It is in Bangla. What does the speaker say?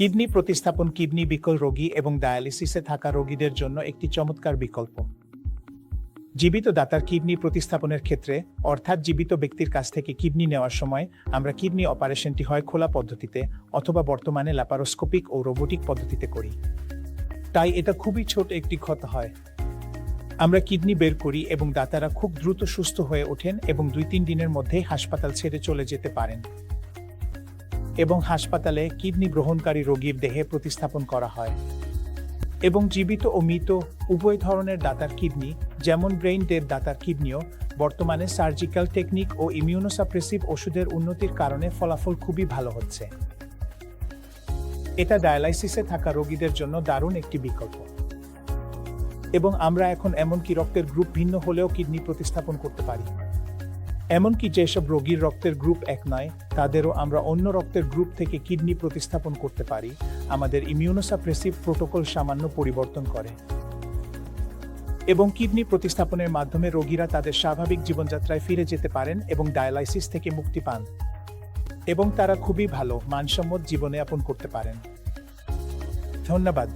কিডনি প্রতিস্থাপন কিডনি বিকল রোগী এবং ডায়ালিসিসে থাকা রোগীদের জন্য একটি চমৎকার বিকল্প। জীবিত দাতার কিডনি প্রতিস্থাপনের ক্ষেত্রে, অর্থাৎ জীবিত ব্যক্তির কাছ থেকে কিডনি নেওয়ার সময় আমরা কিডনি অপারেশনটি হয় খোলা পদ্ধতিতে অথবা বর্তমানে ল্যাপারোস্কোপিক ও রোবোটিক পদ্ধতিতে করি। তাই এটা খুবই ছোট একটি ক্ষত হয়। আমরা কিডনি বের করি এবং দাতারা খুব দ্রুত সুস্থ হয়ে ওঠেন এবং 2-3 দিনের মধ্যেই হাসপাতাল ছেড়ে চলে যেতে পারেন। এবং হাসপাতালে কিডনি গ্রহণকারী রোগীর দেহে প্রতিস্থাপন করা হয়। এবং জীবিত ও মৃত উভয় ধরনের দাতার কিডনি, যেমন ব্রেইন ডেড দাতার কিডনিও, বর্তমানে সার্জিক্যাল টেকনিক ও ইমিউনোসাপ্রেসিভ ওষুধের উন্নতির কারণে ফলাফল খুবই ভালো হচ্ছে। এটা ডায়ালাইসিসে থাকা রোগীদের জন্য দারুণ একটি বিকল্প। এবং আমরা এখন এমনকি রক্তের গ্রুপ ভিন্ন হলেও কিডনি প্রতিস্থাপন করতে পারি। এমনকি যেসব রোগীর রক্তের গ্রুপ এক নয়, তাদেরও আমরা অন্য রক্তের গ্রুপ থেকে কিডনি প্রতিস্থাপন করতে পারি। আমাদের ইমিউনোসাপ্রেসিভ প্রোটোকল সামান্য পরিবর্তন করে। এবং কিডনি প্রতিস্থাপনের মাধ্যমে রোগীরা তাদের স্বাভাবিক জীবনযাত্রায় ফিরে যেতে পারেন এবং ডায়ালাইসিস থেকে মুক্তি পান। এবং তারা খুবই ভালো মানসম্মত জীবনযাপন করতে পারেন। ধন্যবাদ।